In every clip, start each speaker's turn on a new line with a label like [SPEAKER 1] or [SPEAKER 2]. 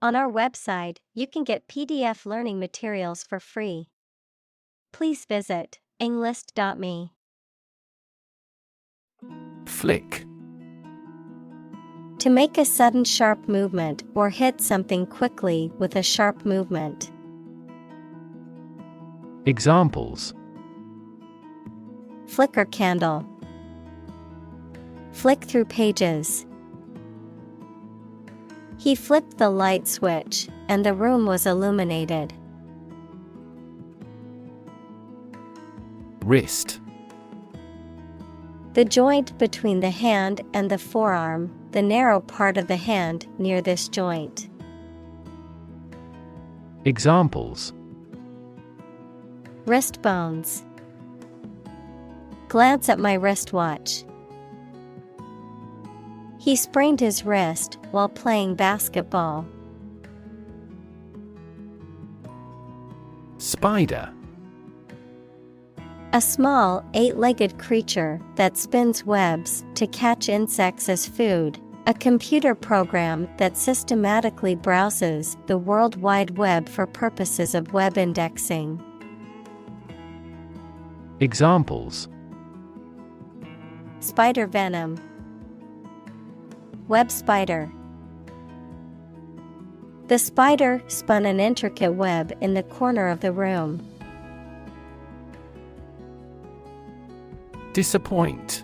[SPEAKER 1] On our website, you can get PDF learning materials for free. Please visit englist.me.
[SPEAKER 2] Flick.
[SPEAKER 1] To make a sudden sharp movement or hit something quickly with a sharp movement.
[SPEAKER 2] Examples:
[SPEAKER 1] Flicker candle. Flick through pages. He flipped the light switch, and the room was illuminated.
[SPEAKER 2] Wrist.
[SPEAKER 1] The joint between the hand and the forearm, the narrow part of the hand near this joint.
[SPEAKER 2] Examples:
[SPEAKER 1] Wrist bones. Glance at my wristwatch. He sprained his wrist while playing basketball.
[SPEAKER 2] Spider.
[SPEAKER 1] A small, eight-legged creature that spins webs to catch insects as food, a computer program that systematically browses the World Wide Web for purposes of web indexing.
[SPEAKER 2] Examples:
[SPEAKER 1] Spider venom. Web spider. The spider spun an intricate web in the corner of the room.
[SPEAKER 2] Disappoint.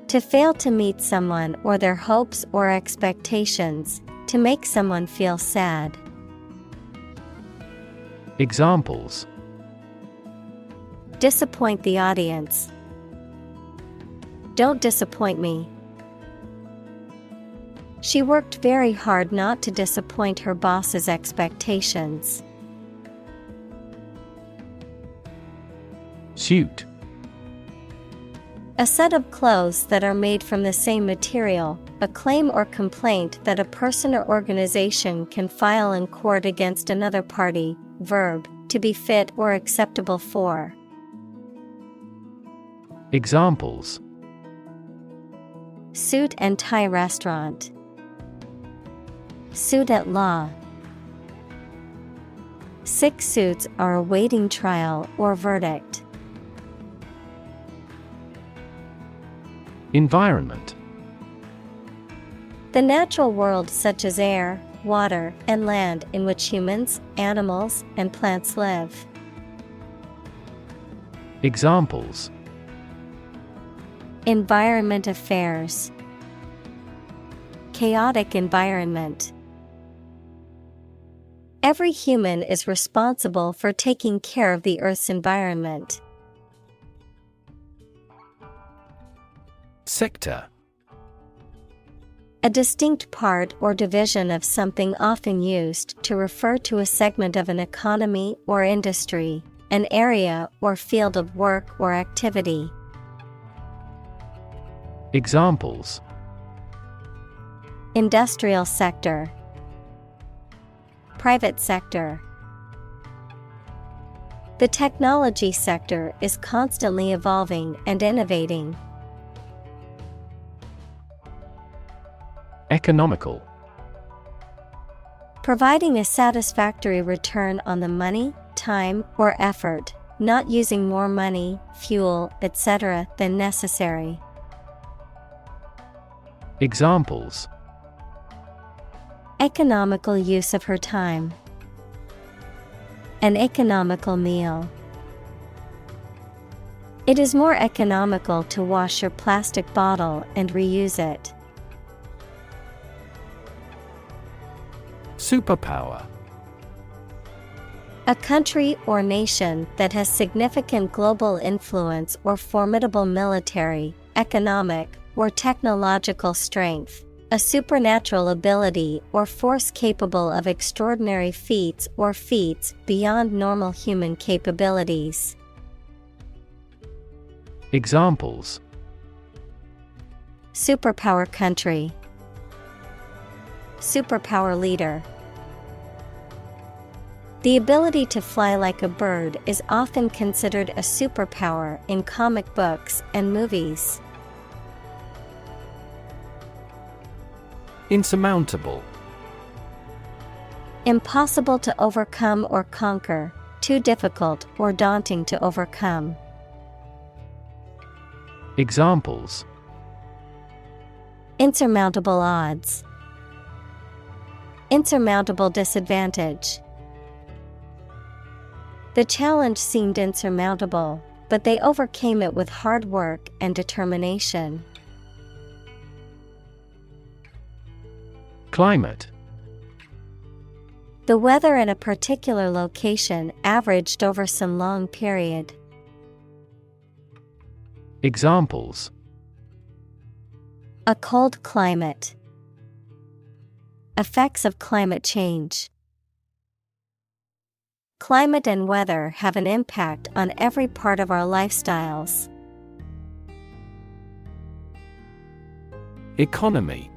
[SPEAKER 1] To fail to meet someone or their hopes or expectations, to make someone feel sad.
[SPEAKER 2] Examples:
[SPEAKER 1] Disappoint the audience. Don't disappoint me. She worked very hard not to disappoint her boss's expectations.
[SPEAKER 2] Suit.
[SPEAKER 1] A set of clothes that are made from the same material, a claim or complaint that a person or organization can file in court against another party. Verb, to be fit or acceptable for.
[SPEAKER 2] Examples:
[SPEAKER 1] Suit and tie restaurant. Suit at law. 6 suits are awaiting trial or verdict.
[SPEAKER 2] Environment.
[SPEAKER 1] The natural world such as air, water, and land in which humans, animals, and plants live.
[SPEAKER 2] Examples:
[SPEAKER 1] Environment affairs. Chaotic environment. Every human is responsible for taking care of the Earth's environment.
[SPEAKER 2] Sector.
[SPEAKER 1] A distinct part or division of something often used to refer to a segment of an economy or industry, an area or field of work or activity.
[SPEAKER 2] Examples:
[SPEAKER 1] Industrial sector. Private sector. The technology sector is constantly evolving and innovating.
[SPEAKER 2] Economical.
[SPEAKER 1] Providing a satisfactory return on the money, time, or effort, not using more money, fuel, etc. than necessary.
[SPEAKER 2] Examples:
[SPEAKER 1] Economical use of her time. An economical meal. It is more economical to wash your plastic bottle and reuse it.
[SPEAKER 2] Superpower.
[SPEAKER 1] A country or nation that has significant global influence or formidable military, economic, or technological strength. A supernatural ability or force capable of extraordinary feats or feats beyond normal human capabilities.
[SPEAKER 2] Examples:
[SPEAKER 1] Superpower country. Superpower leader. The ability to fly like a bird is often considered a superpower in comic books and movies.
[SPEAKER 2] Insurmountable.
[SPEAKER 1] Impossible to overcome or conquer, too difficult or daunting to overcome.
[SPEAKER 2] Examples:
[SPEAKER 1] Insurmountable odds. Insurmountable disadvantage. The challenge seemed insurmountable, but they overcame it with hard work and determination.
[SPEAKER 2] Climate.
[SPEAKER 1] The weather in a particular location averaged over some long period.
[SPEAKER 2] Examples:
[SPEAKER 1] A cold climate. Effects of climate change. Climate and weather have an impact on every part of our lifestyles.
[SPEAKER 2] Economy.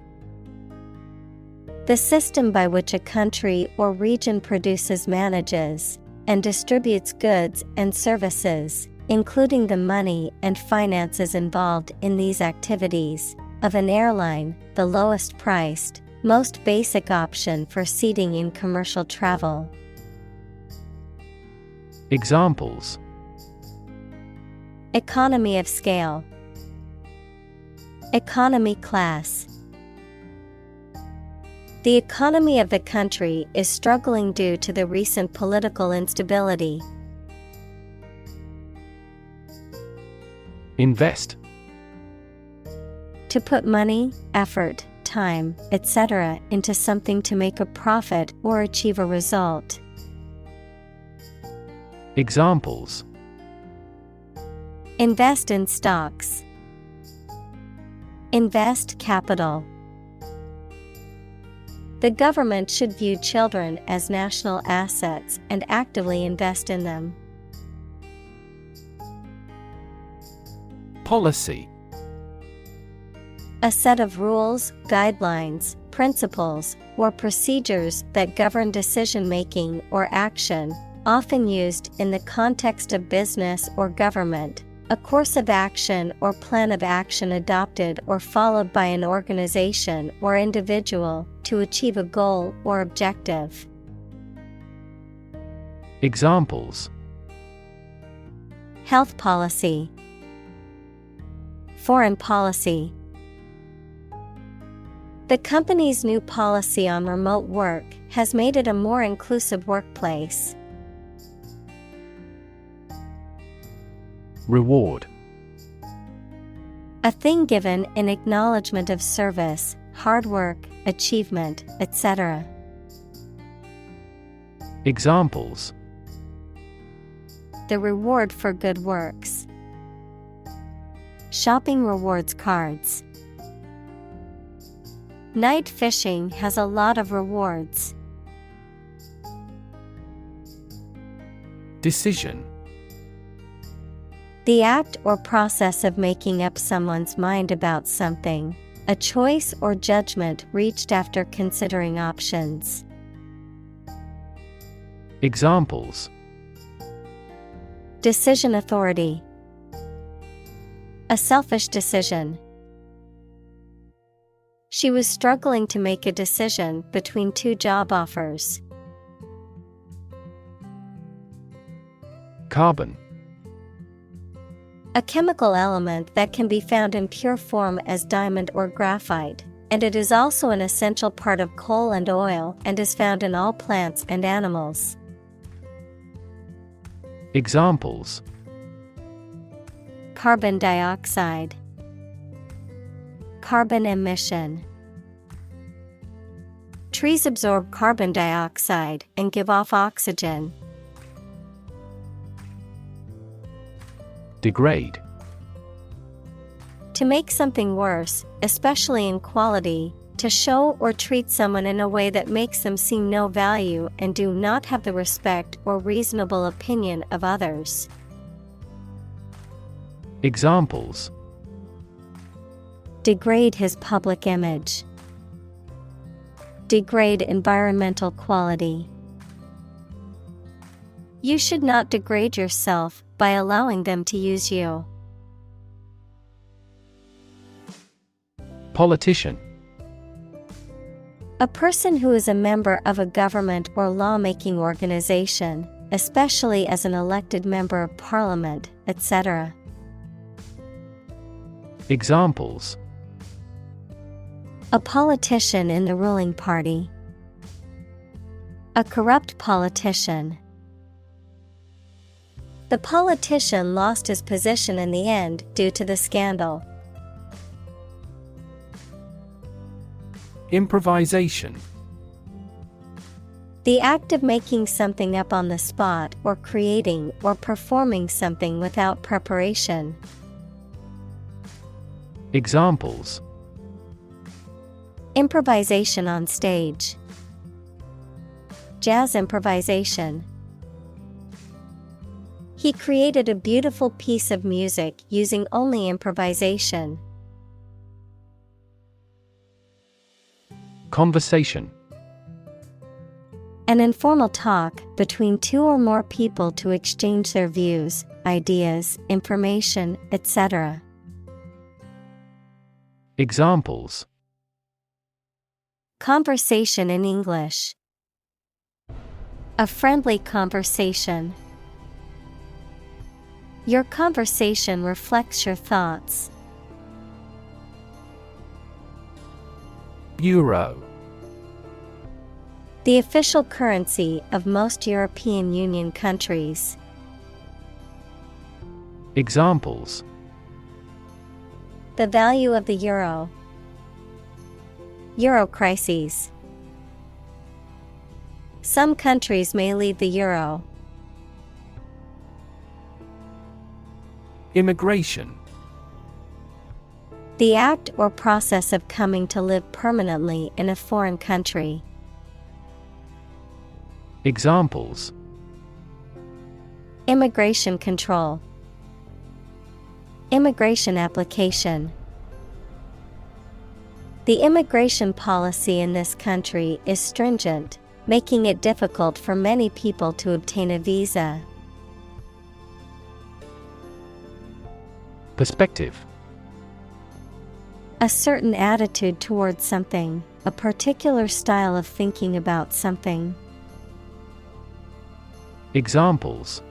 [SPEAKER 1] The system by which a country or region produces, manages, and distributes goods and services, including the money and finances involved in these activities, of an airline, the lowest priced, most basic option for seating in commercial travel.
[SPEAKER 2] Examples:
[SPEAKER 1] Economy of scale. Economy class. The economy of the country is struggling due to the recent political instability.
[SPEAKER 2] Invest.
[SPEAKER 1] To put money, effort, time, etc. into something to make a profit or achieve a result.
[SPEAKER 2] Examples:
[SPEAKER 1] Invest in stocks. Invest capital. The government should view children as national assets and actively invest in them.
[SPEAKER 2] Policy.
[SPEAKER 1] A set of rules, guidelines, principles, or procedures that govern decision-making or action, often used in the context of business or government. A course of action or plan of action adopted or followed by an organization or individual to achieve a goal or objective.
[SPEAKER 2] Examples:
[SPEAKER 1] Health policy. Foreign policy. The company's new policy on remote work has made it a more inclusive workplace.
[SPEAKER 2] Reward.
[SPEAKER 1] A thing given in acknowledgement of service, hard work, achievement, etc.
[SPEAKER 2] Examples:
[SPEAKER 1] The reward for good works. Shopping rewards cards. Night fishing has a lot of rewards.
[SPEAKER 2] Decision.
[SPEAKER 1] The act or process of making up someone's mind about something, a choice or judgment reached after considering options.
[SPEAKER 2] Examples:
[SPEAKER 1] Decision authority. A selfish decision. She was struggling to make a decision between two job offers.
[SPEAKER 2] Carbon.
[SPEAKER 1] A chemical element that can be found in pure form as diamond or graphite, and it is also an essential part of coal and oil and is found in all plants and animals.
[SPEAKER 2] Examples:
[SPEAKER 1] Carbon dioxide. Carbon emission. Trees absorb carbon dioxide and give off oxygen.
[SPEAKER 2] Degrade.
[SPEAKER 1] To make something worse, especially in quality, to show or treat someone in a way that makes them see no value and do not have the respect or reasonable opinion of others.
[SPEAKER 2] Examples:
[SPEAKER 1] Degrade his public image. Degrade environmental quality. You should not degrade yourself by allowing them to use you.
[SPEAKER 2] Politician.
[SPEAKER 1] A person who is a member of a government or lawmaking organization, especially as an elected member of parliament, etc.
[SPEAKER 2] Examples:
[SPEAKER 1] a politician in the ruling party, a corrupt politician. The politician lost his position in the end due to the scandal.
[SPEAKER 2] Improvisation.
[SPEAKER 1] The act of making something up on the spot or creating or performing something without preparation.
[SPEAKER 2] Examples:
[SPEAKER 1] improvisation on stage, jazz improvisation. He created a beautiful piece of music using only improvisation.
[SPEAKER 2] Conversation.
[SPEAKER 1] An informal talk between two or more people to exchange their views, ideas, information, etc.
[SPEAKER 2] Examples:
[SPEAKER 1] conversation in English, a friendly conversation. Your conversation reflects your thoughts.
[SPEAKER 2] Euro.
[SPEAKER 1] The official currency of most European Union countries.
[SPEAKER 2] Examples:
[SPEAKER 1] the value of the euro, euro crises. Some countries may leave the euro.
[SPEAKER 2] Immigration.
[SPEAKER 1] The act or process of coming to live permanently in a foreign country.
[SPEAKER 2] Examples:
[SPEAKER 1] immigration control, immigration application. The immigration policy in this country is stringent, making it difficult for many people to obtain a visa.
[SPEAKER 2] Perspective.
[SPEAKER 1] A certain attitude towards something, a particular style of thinking about something.
[SPEAKER 2] Examples: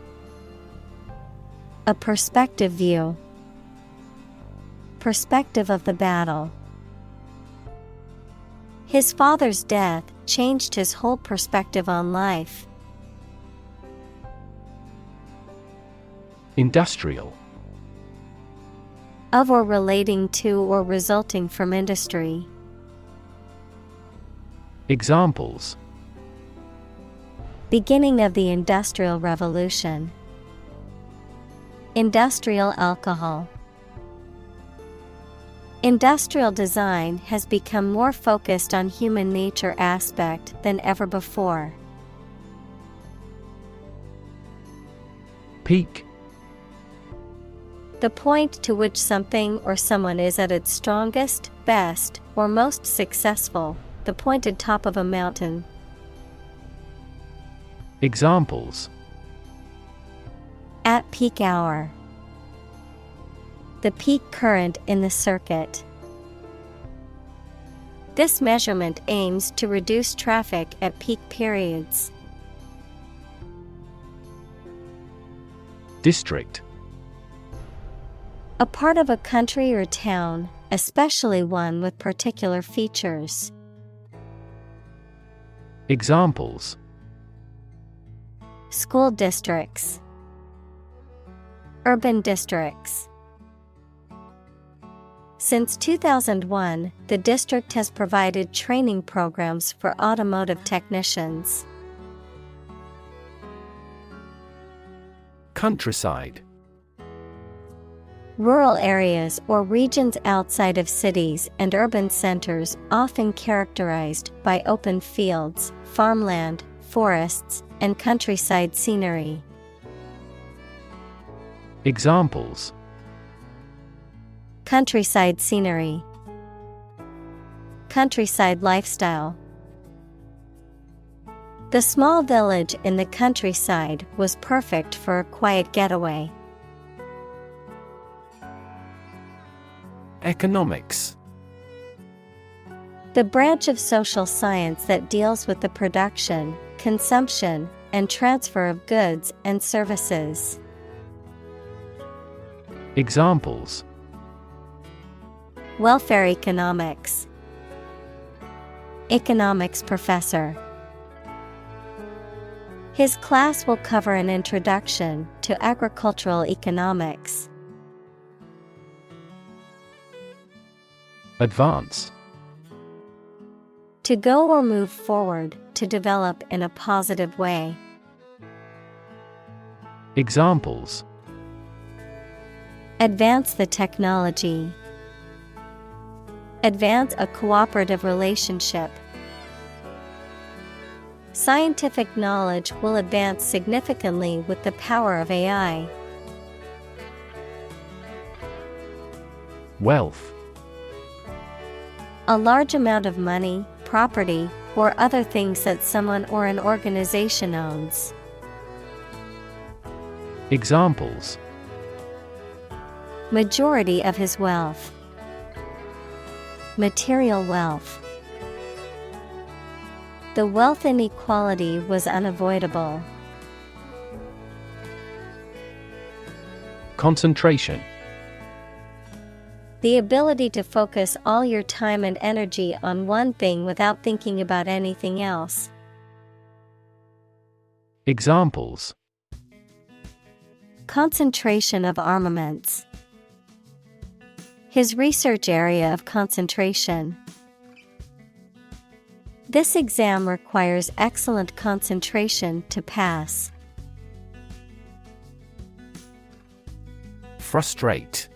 [SPEAKER 1] a perspective view, perspective of the battle. His father's death changed his whole perspective on life.
[SPEAKER 2] Industrial.
[SPEAKER 1] Of or relating to or resulting from industry.
[SPEAKER 2] Examples:
[SPEAKER 1] beginning of the Industrial Revolution, industrial alcohol. Industrial design has become more focused on human nature aspect than ever before.
[SPEAKER 2] Peak.
[SPEAKER 1] The point to which something or someone is at its strongest, best, or most successful, the pointed top of a mountain.
[SPEAKER 2] Examples:
[SPEAKER 1] at peak hour, the peak current in the circuit. This measurement aims to reduce traffic at peak periods.
[SPEAKER 2] District.
[SPEAKER 1] A part of a country or town, especially one with particular features.
[SPEAKER 2] Examples:
[SPEAKER 1] school districts, urban districts. Since 2001, the district has provided training programs for automotive technicians.
[SPEAKER 2] Countryside.
[SPEAKER 1] Rural areas or regions outside of cities and urban centers, often characterized by open fields, farmland, forests, and countryside scenery.
[SPEAKER 2] Examples:
[SPEAKER 1] countryside scenery, countryside lifestyle. The small village in the countryside was perfect for a quiet getaway.
[SPEAKER 2] Economics.
[SPEAKER 1] The branch of social science that deals with the production, consumption, and transfer of goods and services.
[SPEAKER 2] Examples:
[SPEAKER 1] Welfare economics. Economics professor. His class will cover an introduction to agricultural economics.
[SPEAKER 2] Advance.
[SPEAKER 1] To go or move forward, to develop in a positive way.
[SPEAKER 2] Examples:
[SPEAKER 1] Advance the technology. Advance a cooperative relationship. Scientific knowledge will advance significantly with the power of AI.
[SPEAKER 2] Wealth.
[SPEAKER 1] A large amount of money, property, or other things that someone or an organization owns.
[SPEAKER 2] Examples:
[SPEAKER 1] Majority of his wealth. Material wealth. The wealth inequality was unavoidable.
[SPEAKER 2] Concentration.
[SPEAKER 1] The ability to focus all your time and energy on one thing without thinking about anything else.
[SPEAKER 2] Examples:
[SPEAKER 1] Concentration of armaments. His research area of concentration. This exam requires excellent concentration to pass.
[SPEAKER 2] Frustrate.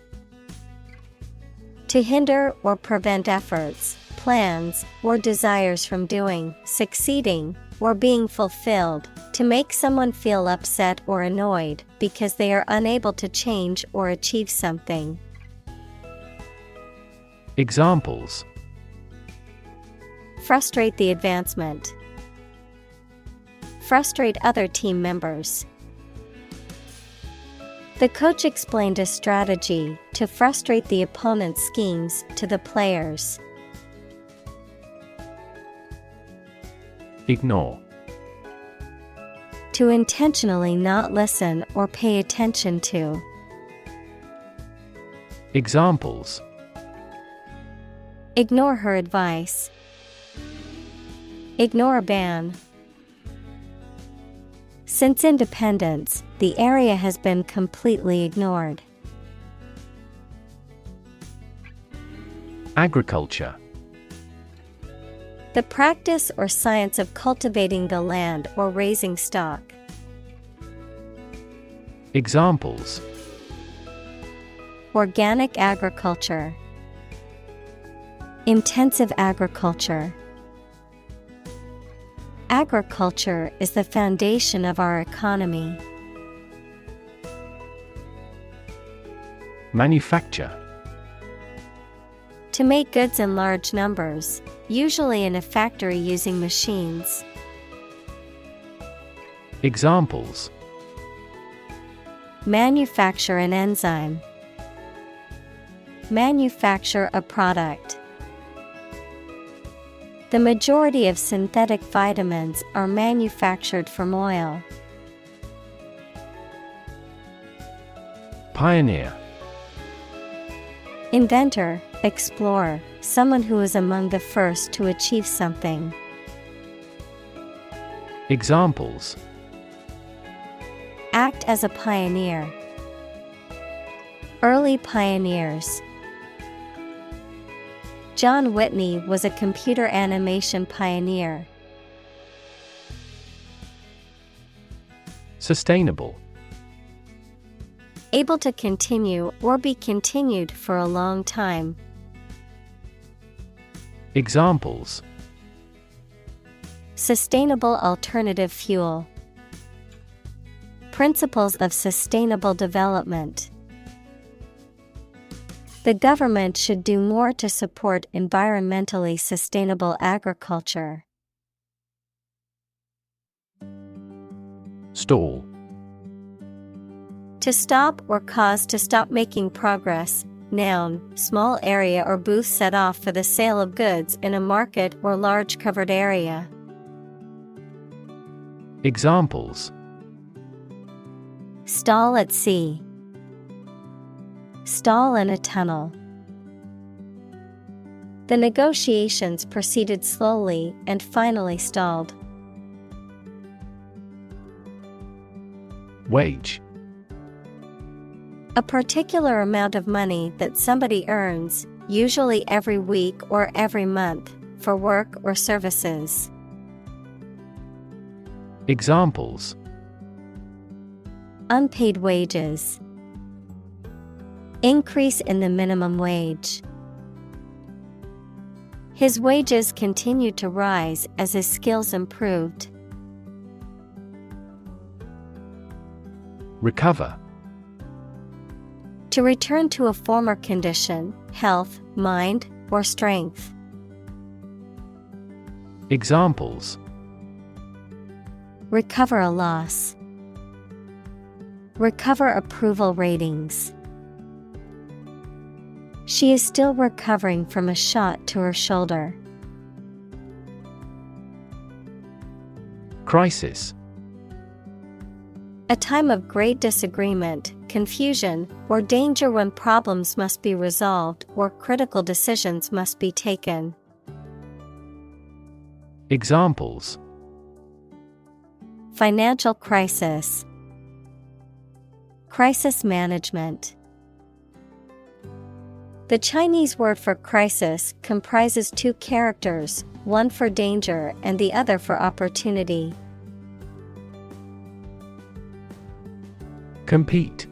[SPEAKER 1] To hinder or prevent efforts, plans, or desires from doing, succeeding, or being fulfilled, to make someone feel upset or annoyed because they are unable to change or achieve something.
[SPEAKER 2] Examples:
[SPEAKER 1] Frustrate the advancement. Frustrate other team members. The coach explained a strategy to frustrate the opponent's schemes to the players.
[SPEAKER 2] Ignore.
[SPEAKER 1] To intentionally not listen or pay attention to.
[SPEAKER 2] Examples:
[SPEAKER 1] Ignore her advice. Ignore a ban. Since independence, the area has been completely ignored.
[SPEAKER 2] Agriculture.
[SPEAKER 1] The practice or science of cultivating the land or raising stock.
[SPEAKER 2] Examples:
[SPEAKER 1] Organic agriculture. Intensive agriculture. Agriculture is the foundation of our economy.
[SPEAKER 2] Manufacture.
[SPEAKER 1] To make goods in large numbers, usually in a factory using machines.
[SPEAKER 2] Examples:
[SPEAKER 1] Manufacture an enzyme. Manufacture a product. The majority of synthetic vitamins are manufactured from oil.
[SPEAKER 2] Pioneer.
[SPEAKER 1] Inventor, explorer, someone who is among the first to achieve something.
[SPEAKER 2] Examples:
[SPEAKER 1] Act as a pioneer. Early pioneers. John Whitney was a computer animation pioneer.
[SPEAKER 2] Sustainable.
[SPEAKER 1] Able to continue or be continued for a long time.
[SPEAKER 2] Examples:
[SPEAKER 1] Sustainable alternative fuel. Principles of sustainable development. The government should do more to support environmentally sustainable agriculture.
[SPEAKER 2] Stall.
[SPEAKER 1] To stop or cause to stop making progress, Noun, small area or booth set off for the sale of goods in a market or large covered area.
[SPEAKER 2] Examples:
[SPEAKER 1] Stall at sea. Stall in a tunnel. The negotiations proceeded slowly and finally stalled.
[SPEAKER 2] Wage.
[SPEAKER 1] A particular amount of money that somebody earns, usually every week or every month, for work or services.
[SPEAKER 2] Examples:
[SPEAKER 1] Unpaid wages. Increase in the minimum wage. His wages continued to rise as his skills improved.
[SPEAKER 2] Recover.
[SPEAKER 1] To return to a former condition, health, mind, or strength.
[SPEAKER 2] Examples:
[SPEAKER 1] Recover a loss. Recover approval ratings. She is still recovering from a shot to her shoulder.
[SPEAKER 2] Crisis.
[SPEAKER 1] A time of great disagreement, confusion, or danger when problems must be resolved or critical decisions must be taken.
[SPEAKER 2] Examples:
[SPEAKER 1] Financial crisis. Crisis management. The Chinese word for crisis comprises two characters, one for danger and the other for opportunity.
[SPEAKER 2] Compete.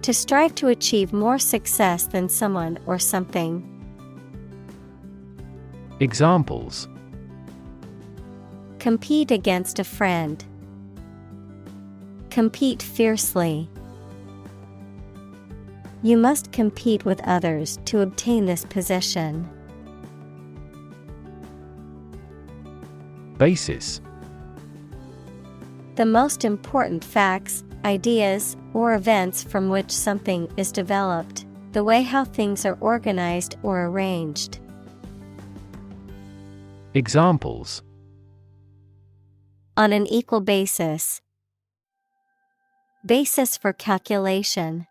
[SPEAKER 1] To strive to achieve more success than someone or something.
[SPEAKER 2] Examples:
[SPEAKER 1] Compete against a friend. Compete fiercely. You must compete with others to obtain this position.
[SPEAKER 2] Basis.
[SPEAKER 1] The most important facts, ideas, or events from which something is developed, the way how things are organized or arranged.
[SPEAKER 2] Examples:
[SPEAKER 1] On an equal basis. Basis for calculation.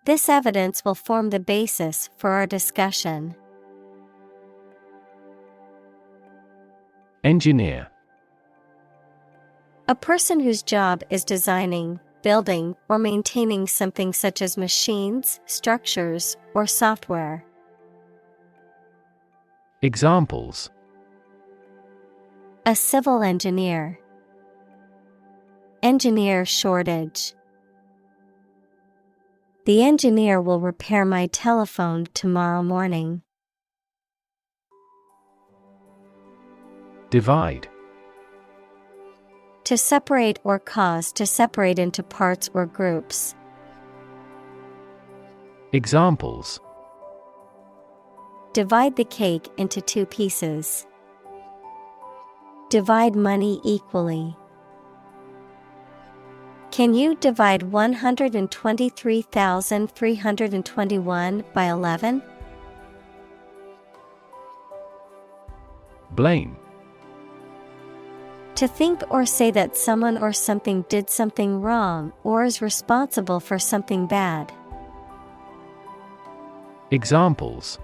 [SPEAKER 1] This evidence will form the basis for our discussion.
[SPEAKER 2] Engineer.
[SPEAKER 1] A person whose job is designing, building, or maintaining something such as machines, structures, or software.
[SPEAKER 2] Examples:
[SPEAKER 1] A civil engineer. Engineer shortage. The engineer will repair my telephone tomorrow morning.
[SPEAKER 2] Divide.
[SPEAKER 1] To separate or cause to separate into parts or groups.
[SPEAKER 2] Examples:
[SPEAKER 1] Divide the cake into 2 pieces. Divide money equally. Can you divide 123,321 by 11?
[SPEAKER 2] Blame.
[SPEAKER 1] To think or say that someone or something did something wrong or is responsible for something bad.
[SPEAKER 2] Examples: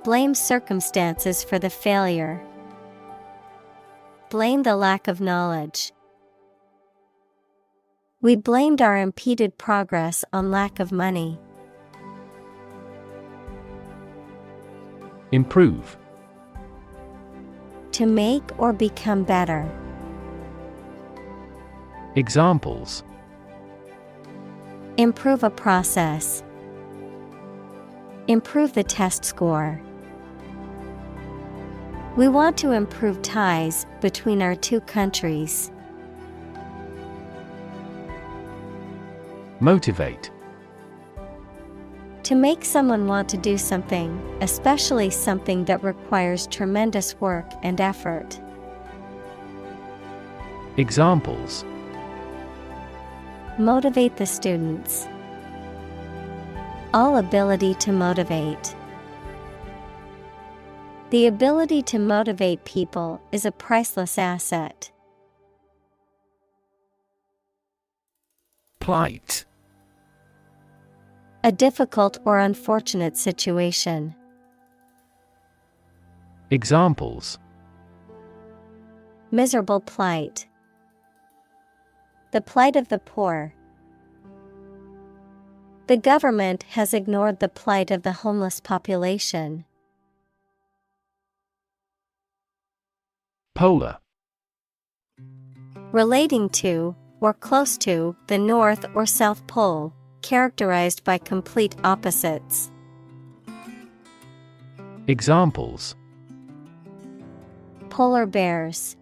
[SPEAKER 1] Blame circumstances for the failure. Blame the lack of knowledge. We blamed our impeded progress on lack of money.
[SPEAKER 2] Improve.
[SPEAKER 1] To make or become better.
[SPEAKER 2] Examples:
[SPEAKER 1] Improve a process. Improve the test score. We want to improve ties between our 2 countries.
[SPEAKER 2] Motivate.
[SPEAKER 1] To make someone want to do something, especially something that requires tremendous work and effort. Motivate the students. All ability to motivate. The ability to motivate people is a priceless asset.
[SPEAKER 2] Plight.
[SPEAKER 1] A difficult or unfortunate situation.
[SPEAKER 2] Examples:
[SPEAKER 1] Miserable plight. The plight of the poor. The government has ignored the plight of the homeless population.
[SPEAKER 2] Polar.
[SPEAKER 1] Relating to, or close to, the North or South Pole, characterized by complete opposites.
[SPEAKER 2] Examples:
[SPEAKER 1] Polar bears.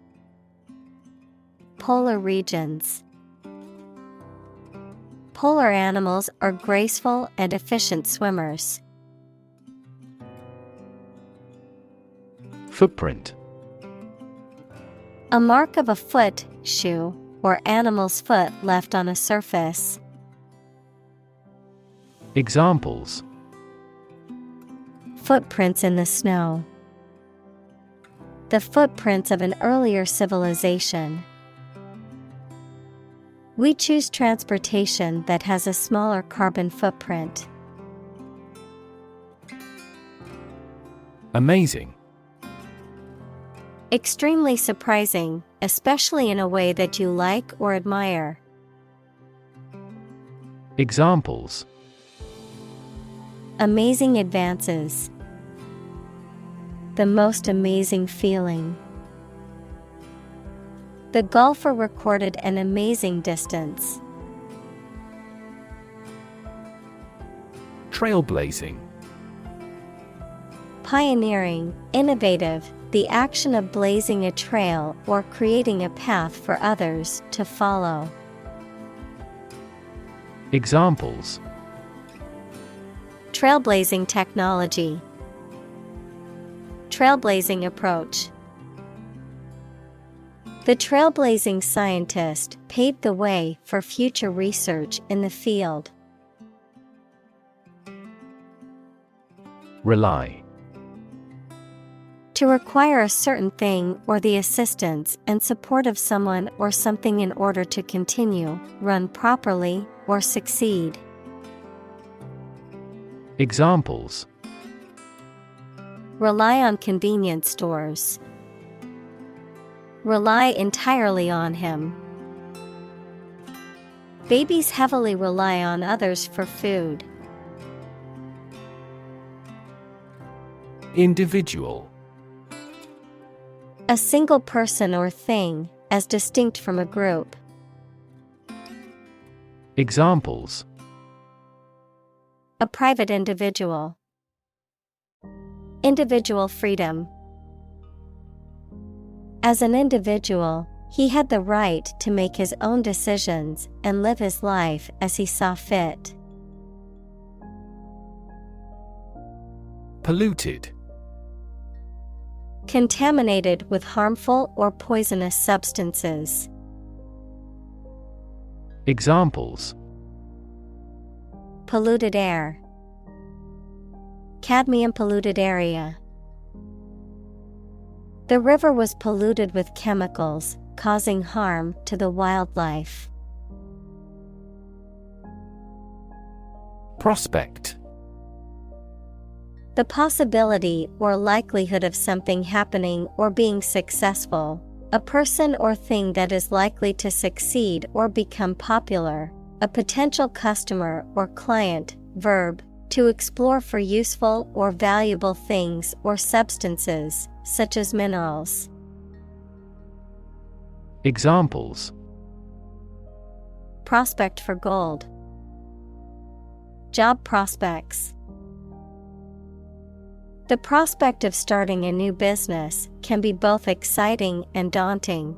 [SPEAKER 1] Polar regions. Polar animals are graceful and efficient swimmers.
[SPEAKER 2] Footprint.
[SPEAKER 1] A mark of a foot, shoe, or animal's foot left on a surface.
[SPEAKER 2] Examples:
[SPEAKER 1] Footprints in the snow. The footprints of an earlier civilization. We choose transportation that has a smaller carbon footprint.
[SPEAKER 2] Amazing.
[SPEAKER 1] Extremely surprising, especially in a way that you like or admire.
[SPEAKER 2] Examples:
[SPEAKER 1] Amazing advances. The most amazing feeling. The golfer recorded an amazing distance.
[SPEAKER 2] Trailblazing.
[SPEAKER 1] Pioneering, innovative, the action of blazing a trail or creating a path for others to follow.
[SPEAKER 2] Examples:
[SPEAKER 1] Trailblazing technology. Trailblazing approach. The trailblazing scientist paved the way for future research in the field.
[SPEAKER 2] Rely.
[SPEAKER 1] To require a certain thing or the assistance and support of someone or something in order to continue, run properly, or succeed.
[SPEAKER 2] Examples:
[SPEAKER 1] Rely on convenience stores. Rely entirely on him. Babies heavily rely on others for food.
[SPEAKER 2] Individual.
[SPEAKER 1] A single person or thing, as distinct from a group.
[SPEAKER 2] Examples:
[SPEAKER 1] A private individual. Individual freedom. As an individual, he had the right to make his own decisions and live his life as he saw fit.
[SPEAKER 2] Polluted.
[SPEAKER 1] Contaminated with harmful or poisonous substances.
[SPEAKER 2] Examples:
[SPEAKER 1] Polluted air. Cadmium polluted area. The river was polluted with chemicals, causing harm to the wildlife.
[SPEAKER 2] Prospect.
[SPEAKER 1] The possibility or likelihood of something happening or being successful. A person or thing that is likely to succeed or become popular. A potential customer or client. Verb, to explore for useful or valuable things or substances, such as minerals.
[SPEAKER 2] Examples:
[SPEAKER 1] Prospect for gold. Job prospects. The prospect of starting a new business can be both exciting and daunting.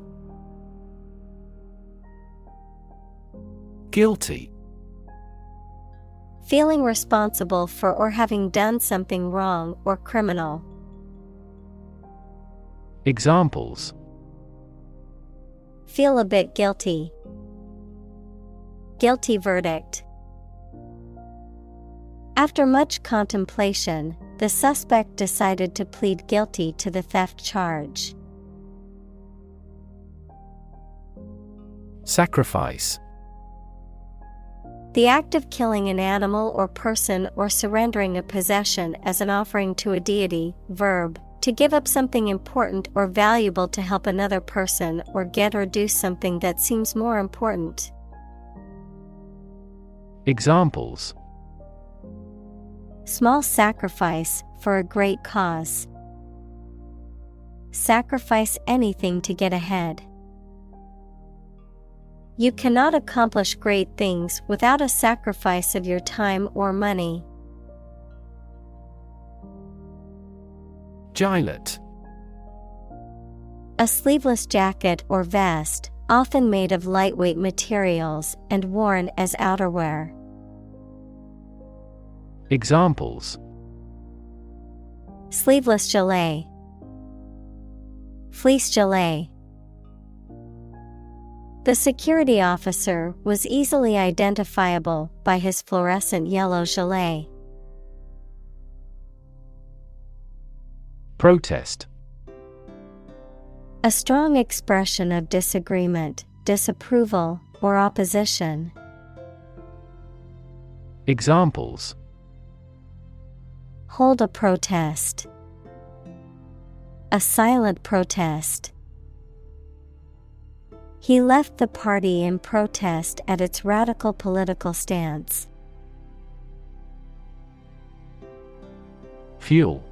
[SPEAKER 2] Guilty.
[SPEAKER 1] Feeling responsible for or having done something wrong or criminal.
[SPEAKER 2] Examples:
[SPEAKER 1] Feel a bit guilty. Guilty verdict. After much contemplation, the suspect decided to plead guilty to the theft charge.
[SPEAKER 2] Sacrifice.
[SPEAKER 1] The act of killing an animal or person or surrendering a possession as an offering to a deity. Verb, to give up something important or valuable to help another person or get or do something that seems more important.
[SPEAKER 2] Examples:
[SPEAKER 1] Small sacrifice for a great cause. Sacrifice anything to get ahead. You cannot accomplish great things without a sacrifice of your time or money.
[SPEAKER 2] Gilet.
[SPEAKER 1] A sleeveless jacket or vest, often made of lightweight materials and worn as outerwear.
[SPEAKER 2] Examples:
[SPEAKER 1] Sleeveless gilet. Fleece gilet. The security officer was easily identifiable by his fluorescent yellow gilet.
[SPEAKER 2] Protest.
[SPEAKER 1] A strong expression of disagreement, disapproval, or opposition.
[SPEAKER 2] Examples:
[SPEAKER 1] Hold a protest. A silent protest. He left the party in protest at its radical political stance.
[SPEAKER 2] Fuel.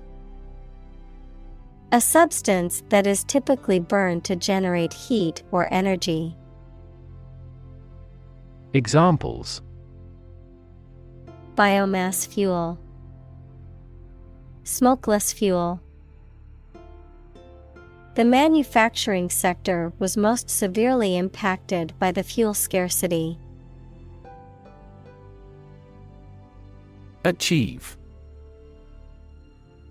[SPEAKER 1] A substance that is typically burned to generate heat or energy.
[SPEAKER 2] Examples:
[SPEAKER 1] Biomass fuel. Smokeless fuel. The manufacturing sector was most severely impacted by the fuel scarcity.
[SPEAKER 2] Achieve.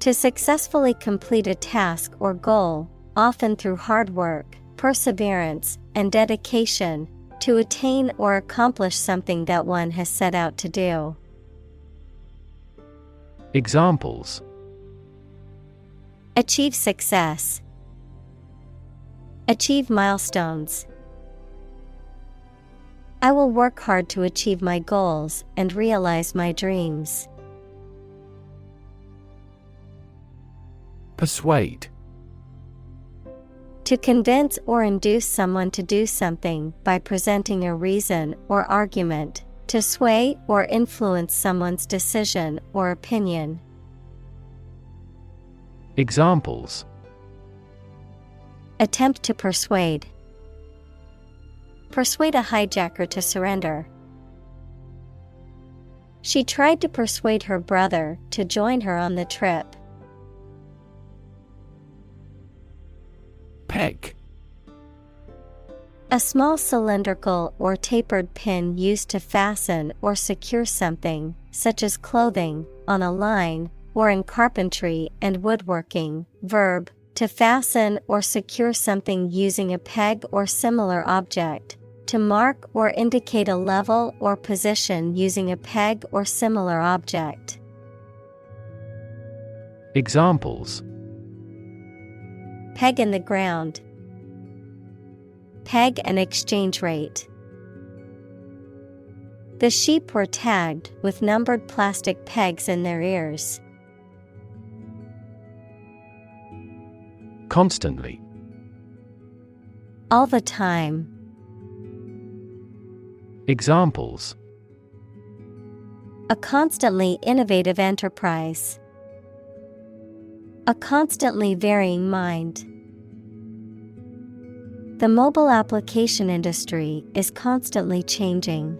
[SPEAKER 1] To successfully complete a task or goal, often through hard work, perseverance, and dedication, to attain or accomplish something that one has set out to do.
[SPEAKER 2] Examples:
[SPEAKER 1] Achieve success. Achieve milestones. I will work hard to achieve my goals and realize my dreams.
[SPEAKER 2] Persuade.
[SPEAKER 1] To convince or induce someone to do something by presenting a reason or argument, to sway or influence someone's decision or opinion.
[SPEAKER 2] Examples:
[SPEAKER 1] Attempt to persuade. Persuade a hijacker to surrender. She tried to persuade her brother to join her on the trip.
[SPEAKER 2] Peg.
[SPEAKER 1] A small cylindrical or tapered pin used to fasten or secure something, such as clothing, on a line, or in carpentry and woodworking. Verb, to fasten or secure something using a peg or similar object. To mark or indicate a level or position using a peg or similar object.
[SPEAKER 2] Examples:
[SPEAKER 1] Peg in the ground. Peg an exchange rate. The sheep were tagged with numbered plastic pegs in their ears.
[SPEAKER 2] Constantly.
[SPEAKER 1] All the time.
[SPEAKER 2] Examples:
[SPEAKER 1] A constantly innovative enterprise. A constantly varying mind. The mobile application industry is constantly changing.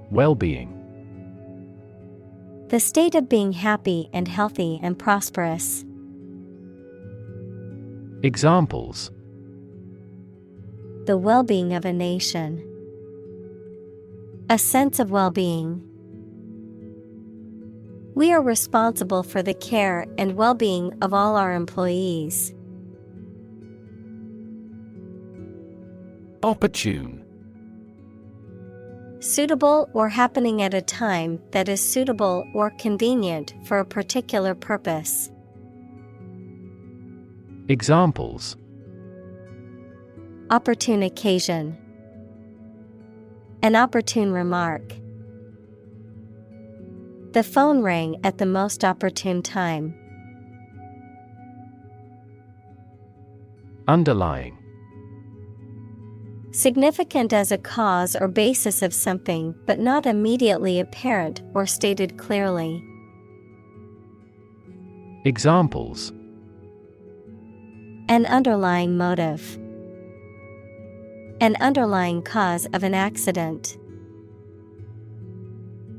[SPEAKER 2] Well-being.
[SPEAKER 1] The state of being happy and healthy and prosperous.
[SPEAKER 2] Examples:
[SPEAKER 1] The well-being of a nation. A sense of well-being. We are responsible for the care and well-being of all our employees.
[SPEAKER 2] Opportune.
[SPEAKER 1] Suitable or happening at a time that is suitable or convenient for a particular purpose.
[SPEAKER 2] Examples:
[SPEAKER 1] Opportune occasion. An opportune remark. The phone rang at the most opportune time.
[SPEAKER 2] Underlying.
[SPEAKER 1] Significant as a cause or basis of something, but not immediately apparent or stated clearly.
[SPEAKER 2] Examples:
[SPEAKER 1] An underlying motive. An underlying cause of an accident.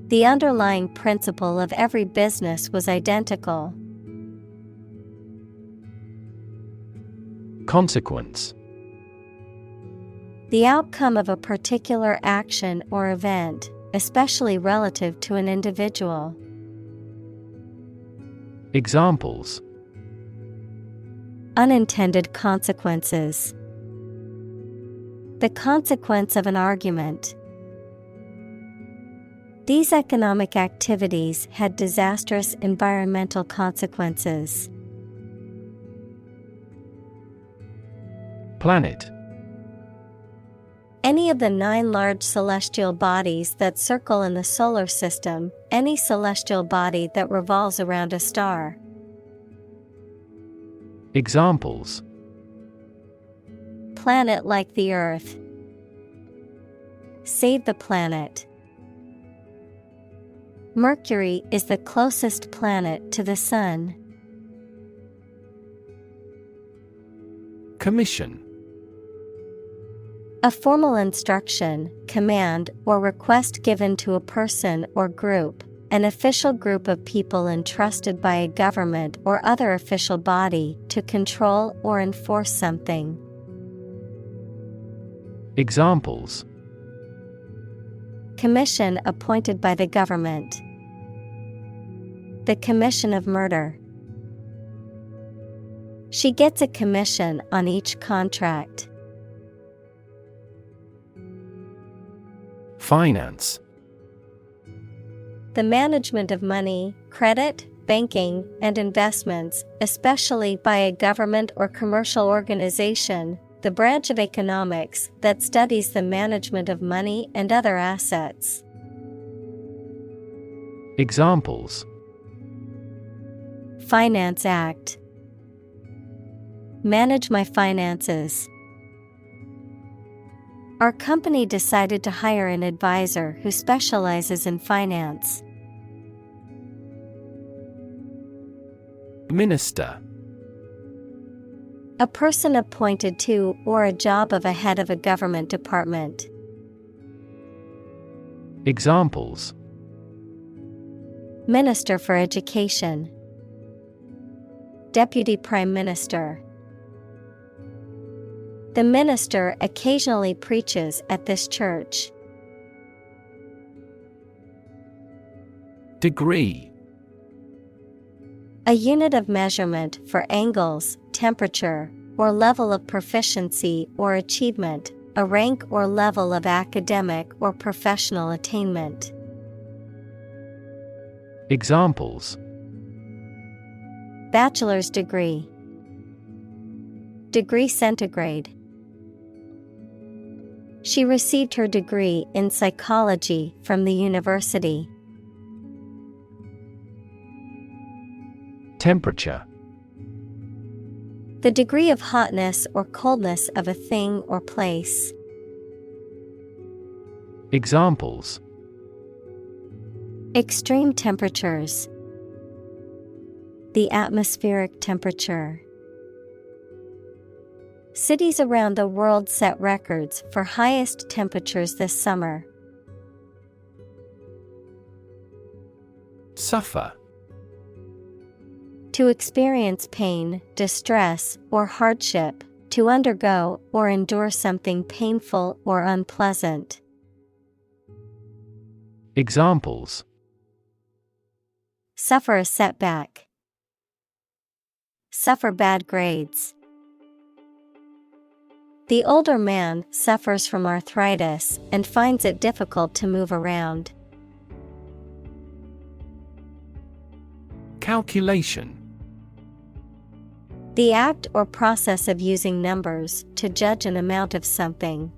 [SPEAKER 1] The underlying principle of every business was identical.
[SPEAKER 2] Consequence.
[SPEAKER 1] The outcome of a particular action or event, especially relative to an individual.
[SPEAKER 2] Examples:
[SPEAKER 1] Unintended consequences. The consequence of an argument. These economic activities had disastrous environmental consequences.
[SPEAKER 2] Planet.
[SPEAKER 1] Any of the 9 large celestial bodies that circle in the solar system, any celestial body that revolves around a star.
[SPEAKER 2] Examples:
[SPEAKER 1] Planet like the Earth. Save the planet. Mercury is the closest planet to the Sun.
[SPEAKER 2] Commission.
[SPEAKER 1] A formal instruction, command, or request given to a person or group, an official group of people entrusted by a government or other official body to control or enforce something.
[SPEAKER 2] Examples:
[SPEAKER 1] Commission appointed by the government. The commission of murder. She gets a commission on each contract.
[SPEAKER 2] Finance.
[SPEAKER 1] The management of money, credit, banking, and investments, especially by a government or commercial organization, the branch of economics that studies the management of money and other assets.
[SPEAKER 2] Examples:
[SPEAKER 1] Finance Act. Manage my finances. Our company decided to hire an advisor who specializes in finance.
[SPEAKER 2] Minister.
[SPEAKER 1] A person appointed to or a job of a head of a government department.
[SPEAKER 2] Examples:
[SPEAKER 1] Minister for Education. Deputy Prime Minister. The minister occasionally preaches at this church.
[SPEAKER 2] Degree.
[SPEAKER 1] A unit of measurement for angles, temperature, or level of proficiency or achievement, a rank or level of academic or professional attainment.
[SPEAKER 2] Examples:
[SPEAKER 1] Bachelor's degree. Degree centigrade. She received her degree in psychology from the university.
[SPEAKER 2] Temperature.
[SPEAKER 1] The degree of hotness or coldness of a thing or place.
[SPEAKER 2] Examples:
[SPEAKER 1] Extreme temperatures. The atmospheric temperature. Cities around the world set records for highest temperatures this summer.
[SPEAKER 2] Suffer.
[SPEAKER 1] To experience pain, distress, or hardship, to undergo or endure something painful or unpleasant.
[SPEAKER 2] Examples:
[SPEAKER 1] Suffer a setback. Suffer bad grades. The older man suffers from arthritis and finds it difficult to move around.
[SPEAKER 2] Calculation.
[SPEAKER 1] The act or process of using numbers to judge an amount of something.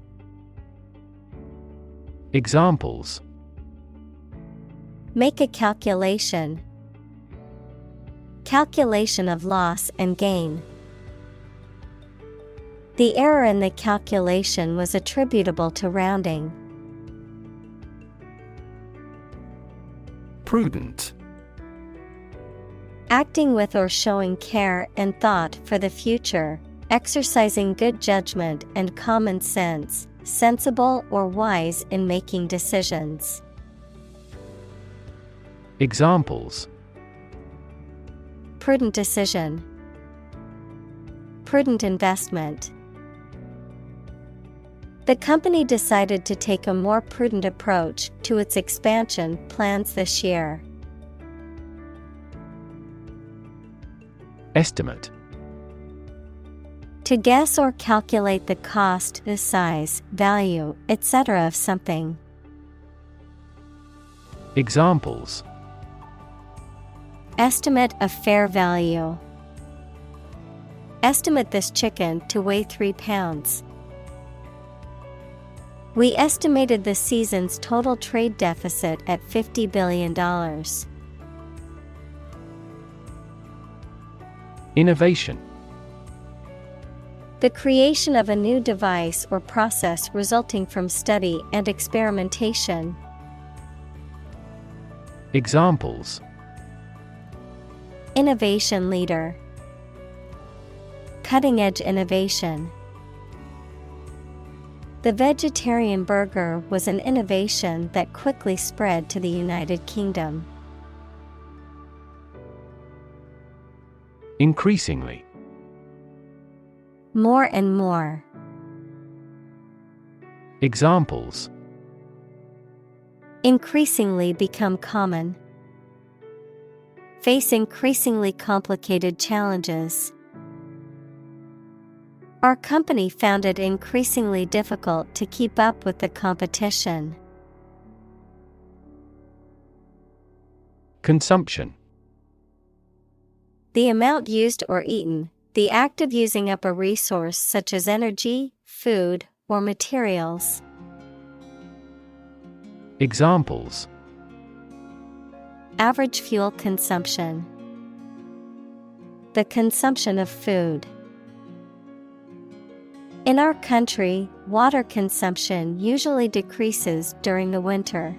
[SPEAKER 2] Examples.
[SPEAKER 1] Make a calculation. Calculation of loss and gain. The error in the calculation was attributable to rounding.
[SPEAKER 2] Prudent.
[SPEAKER 1] Acting with or showing care and thought for the future, exercising good judgment and common sense, sensible or wise in making decisions.
[SPEAKER 2] Examples.
[SPEAKER 1] Prudent decision. Prudent investment. The company decided to take a more prudent approach to its expansion plans this year.
[SPEAKER 2] Estimate.
[SPEAKER 1] To guess or calculate the cost, the size, value, etc. of something.
[SPEAKER 2] Examples.
[SPEAKER 1] Estimate of fair value. Estimate this chicken to weigh 3 pounds. We estimated the season's total trade deficit at $50 billion.
[SPEAKER 2] Innovation.
[SPEAKER 1] The creation of a new device or process resulting from study and experimentation.
[SPEAKER 2] Examples.
[SPEAKER 1] Innovation leader. Cutting-edge innovation. The vegetarian burger was an innovation that quickly spread to the United Kingdom.
[SPEAKER 2] Increasingly.
[SPEAKER 1] More and more.
[SPEAKER 2] Examples.
[SPEAKER 1] Increasingly become common. Face increasingly complicated challenges. Our company found it increasingly difficult to keep up with the competition.
[SPEAKER 2] Consumption.
[SPEAKER 1] The amount used or eaten, the act of using up a resource such as energy, food, or materials.
[SPEAKER 2] Examples.
[SPEAKER 1] Average fuel consumption. The consumption of food. In our country, water consumption usually decreases during the winter.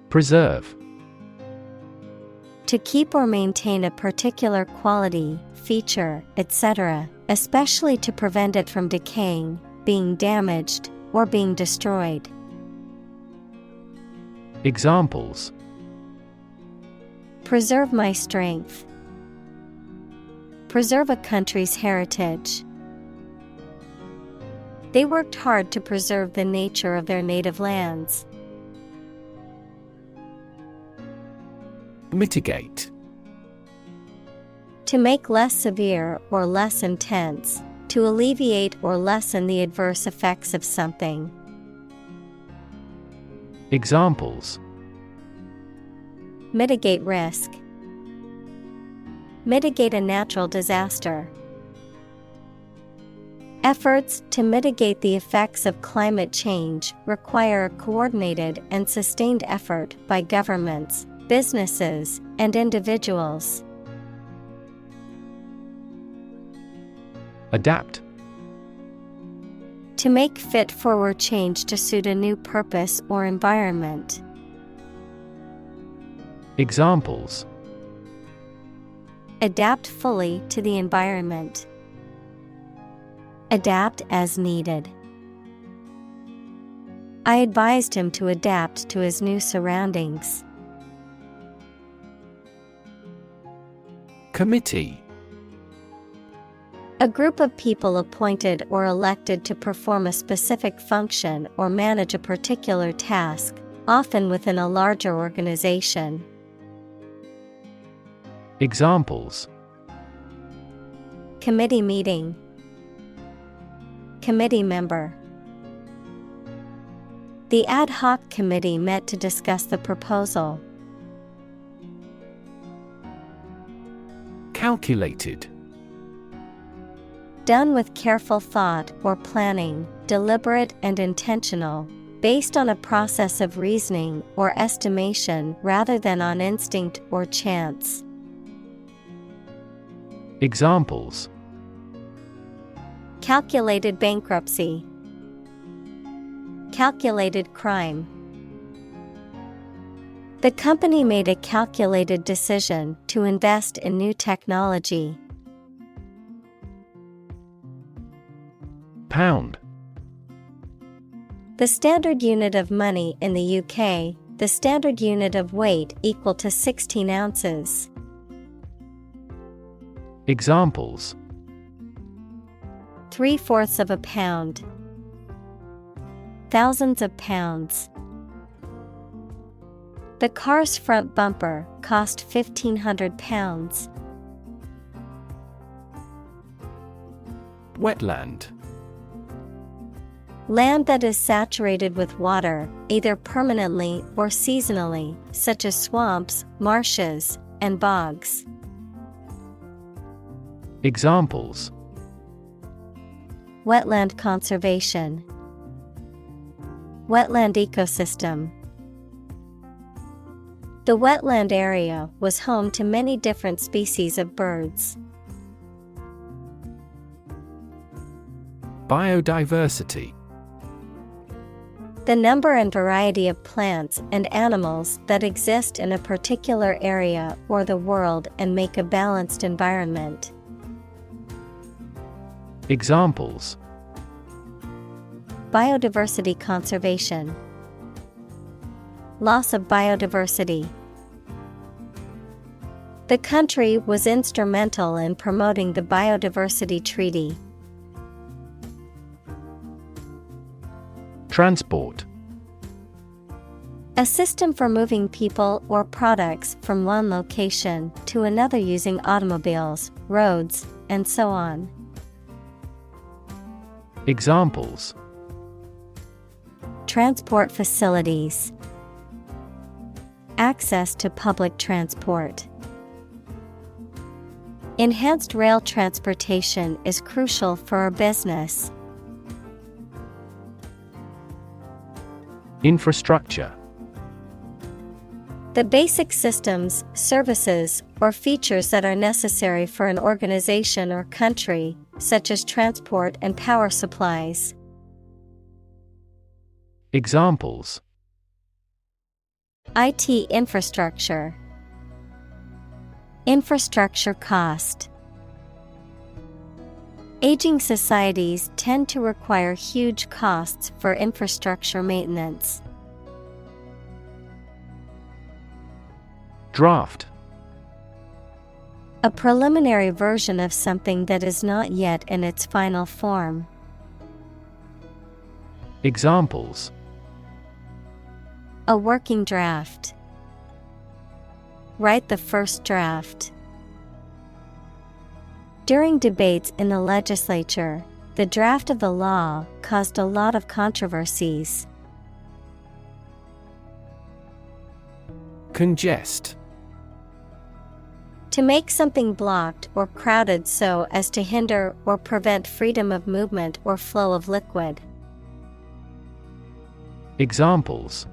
[SPEAKER 2] Preserve.
[SPEAKER 1] To keep or maintain a particular quality, feature, etc., especially to prevent it from decaying, being damaged, or being destroyed.
[SPEAKER 2] Examples.
[SPEAKER 1] Preserve my strength. Preserve a country's heritage. They worked hard to preserve the nature of their native lands.
[SPEAKER 2] Mitigate.
[SPEAKER 1] To make less severe or less intense, to alleviate or lessen the adverse effects of something.
[SPEAKER 2] Examples.
[SPEAKER 1] Mitigate risk. Mitigate a natural disaster. Efforts to mitigate the effects of climate change require a coordinated and sustained effort by governments, businesses, and individuals.
[SPEAKER 2] Adapt.
[SPEAKER 1] To make fit forward change to suit a new purpose or environment.
[SPEAKER 2] Examples.
[SPEAKER 1] Adapt fully to the environment. Adapt as needed. I advised him to adapt to his new surroundings.
[SPEAKER 2] Committee.
[SPEAKER 1] A group of people appointed or elected to perform a specific function or manage a particular task, often within a larger organization.
[SPEAKER 2] Examples.
[SPEAKER 1] Committee meeting. Committee member. The ad hoc committee met to discuss the proposal.
[SPEAKER 2] Calculated.
[SPEAKER 1] Done with careful thought or planning, deliberate and intentional, based on a process of reasoning or estimation rather than on instinct or chance.
[SPEAKER 2] Examples:
[SPEAKER 1] Calculated bankruptcy. Calculated crime. The company made a calculated decision to invest in new technology.
[SPEAKER 2] Pound.
[SPEAKER 1] The standard unit of money in the UK, the standard unit of weight equal to 16 ounces.
[SPEAKER 2] Examples:
[SPEAKER 1] 3/4 of a pound. Thousands of pounds. The car's front bumper cost £1,500.
[SPEAKER 2] Wetland.
[SPEAKER 1] Land that is saturated with water, either permanently or seasonally, such as swamps, marshes, and bogs.
[SPEAKER 2] Examples:
[SPEAKER 1] Wetland conservation. Wetland ecosystem. The wetland area was home to many different species of birds.
[SPEAKER 2] Biodiversity.
[SPEAKER 1] The number and variety of plants and animals that exist in a particular area or the world and make a balanced environment.
[SPEAKER 2] Examples:
[SPEAKER 1] Biodiversity conservation. Loss of biodiversity. The country was instrumental in promoting the Biodiversity Treaty.
[SPEAKER 2] Transport.
[SPEAKER 1] A system for moving people or products from one location to another using automobiles, roads, and so on.
[SPEAKER 2] Examples:
[SPEAKER 1] Transport facilities. Access to public transport. Enhanced rail transportation is crucial for our business.
[SPEAKER 2] Infrastructure.
[SPEAKER 1] The basic systems, services, or features that are necessary for an organization or country, such as transport and power supplies.
[SPEAKER 2] Examples:
[SPEAKER 1] IT infrastructure. Infrastructure cost. Aging societies tend to require huge costs for infrastructure maintenance.
[SPEAKER 2] Draft.
[SPEAKER 1] A preliminary version of something that is not yet in its final form.
[SPEAKER 2] Examples:
[SPEAKER 1] A working draft. Write the first draft. During debates in the legislature, the draft of the law caused a lot of controversies.
[SPEAKER 2] Congest.
[SPEAKER 1] To make something blocked or crowded so as to hinder or prevent freedom of movement or flow of liquid.
[SPEAKER 2] Examples: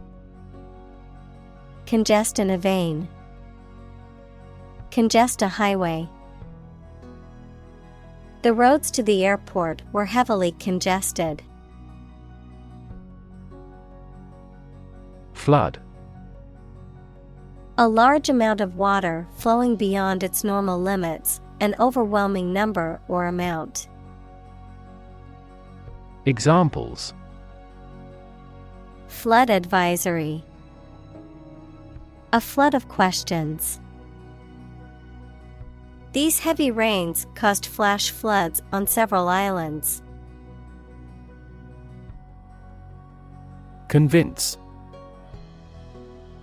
[SPEAKER 1] Congest in a vein. Congest a highway. The roads to the airport were heavily congested.
[SPEAKER 2] Flood.
[SPEAKER 1] A large amount of water flowing beyond its normal limits, an overwhelming number or amount.
[SPEAKER 2] Examples:
[SPEAKER 1] Flood advisory. A flood of questions. These heavy rains caused flash floods on several islands.
[SPEAKER 2] Convince.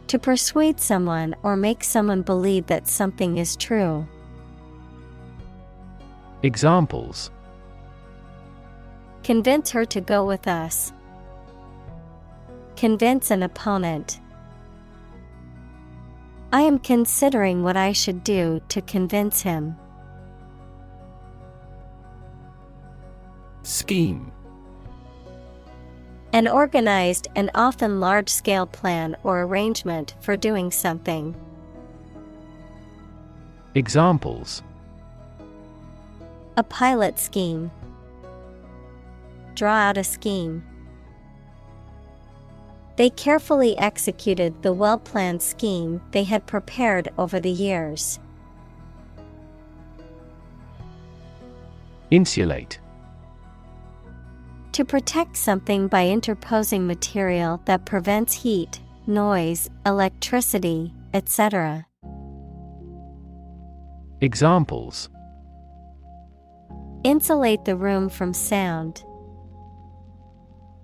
[SPEAKER 1] To persuade someone or make someone believe that something is true.
[SPEAKER 2] Examples:
[SPEAKER 1] convince her to go with us. Convince an opponent. I am considering what I should do to convince him.
[SPEAKER 2] Scheme:
[SPEAKER 1] an organized and often large-scale plan or arrangement for doing something.
[SPEAKER 2] Examples:
[SPEAKER 1] a pilot scheme. Draw out a scheme. They carefully executed the well-planned scheme they had prepared over the years.
[SPEAKER 2] Insulate:
[SPEAKER 1] to protect something by interposing material that prevents heat, noise, electricity, etc.
[SPEAKER 2] Examples:
[SPEAKER 1] insulate the room from sound.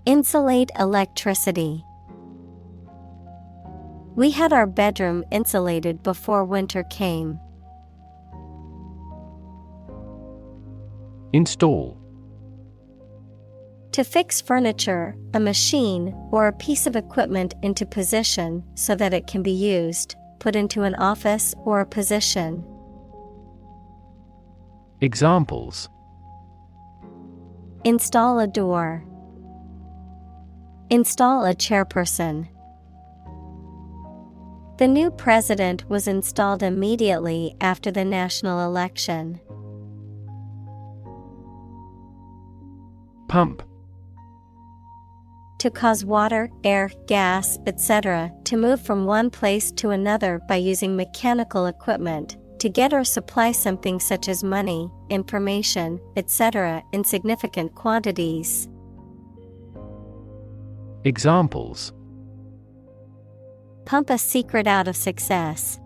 [SPEAKER 1] Insulate electricity. We had our bedroom insulated before winter came.
[SPEAKER 2] Install:
[SPEAKER 1] to fix furniture, a machine, or a piece of equipment into position so that it can be used, put into an office or a position.
[SPEAKER 2] Examples:
[SPEAKER 1] install a door. Install a chairperson. The new president was installed immediately after the national election.
[SPEAKER 2] Pump:
[SPEAKER 1] to cause water, air, gas, etc. to move from one place to another by using mechanical equipment, to get or supply something such as money, information, etc. in significant quantities.
[SPEAKER 2] Examples:
[SPEAKER 1] pump a secret out of success.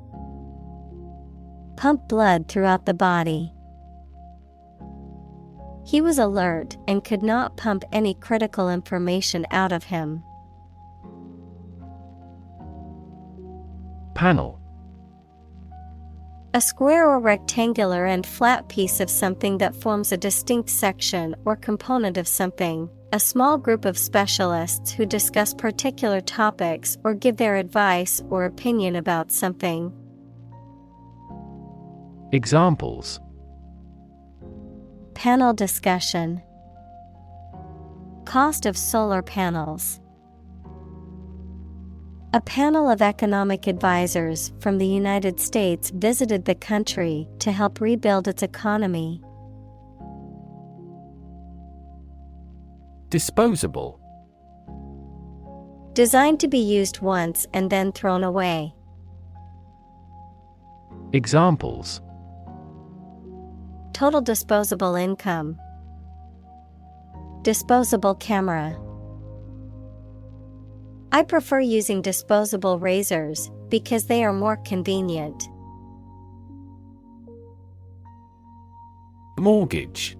[SPEAKER 1] Pump blood throughout the body. He was alert and could not pump any critical information out of him.
[SPEAKER 2] Panel:
[SPEAKER 1] a square or rectangular and flat piece of something that forms a distinct section or component of something. A small group of specialists who discuss particular topics or give their advice or opinion about something.
[SPEAKER 2] Examples:
[SPEAKER 1] panel discussion. Cost of solar panels. A panel of economic advisors from the United States visited the country to help rebuild its economy.
[SPEAKER 2] Disposable:
[SPEAKER 1] designed to be used once and then thrown away.
[SPEAKER 2] Examples:
[SPEAKER 1] total disposable income. Disposable camera. I prefer using disposable razors because they are more convenient.
[SPEAKER 2] Mortgage: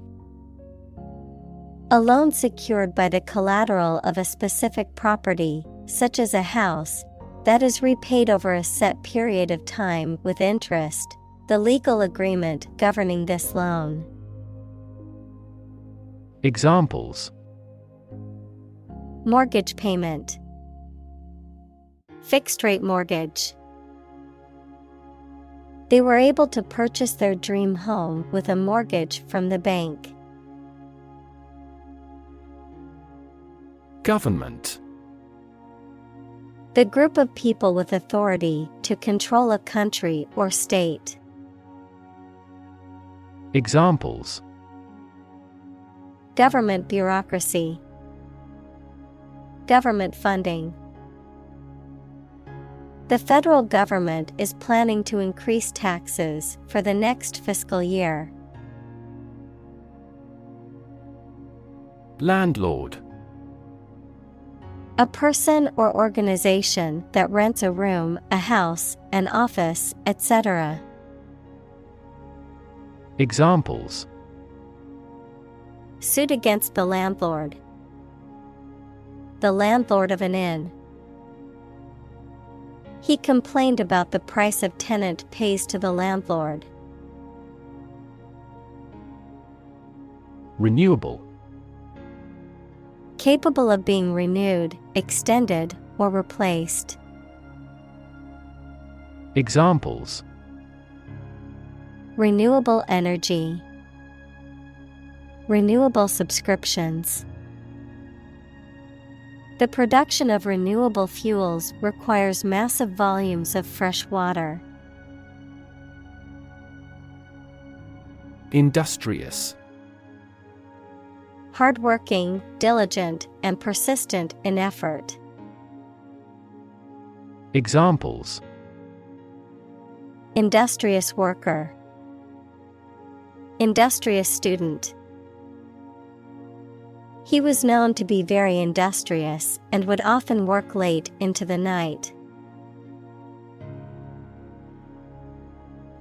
[SPEAKER 1] a loan secured by the collateral of a specific property, such as a house, that is repaid over a set period of time with interest. The legal agreement governing this loan.
[SPEAKER 2] Examples:
[SPEAKER 1] mortgage payment. Fixed rate mortgage. They were able to purchase their dream home with a mortgage from the bank.
[SPEAKER 2] Government:
[SPEAKER 1] the group of people with authority to control a country or state.
[SPEAKER 2] Examples:
[SPEAKER 1] government bureaucracy. Government funding. The federal government is planning to increase taxes for the next fiscal year.
[SPEAKER 2] Landlord:
[SPEAKER 1] a person or organization that rents a room, a house, an office, etc.
[SPEAKER 2] Examples:
[SPEAKER 1] suit against the landlord. The landlord of an inn. He complained about the price a tenant pays to the landlord.
[SPEAKER 2] Renewable.
[SPEAKER 1] Capable of being renewed, extended, or replaced.
[SPEAKER 2] Examples:
[SPEAKER 1] Renewable energy. Renewable subscriptions. The production of renewable fuels requires massive volumes of fresh water.
[SPEAKER 2] Industrious.
[SPEAKER 1] Hardworking, diligent, and persistent in effort.
[SPEAKER 2] Examples:
[SPEAKER 1] Industrious worker. Industrious student. He was known to be very industrious and would often work late into the night.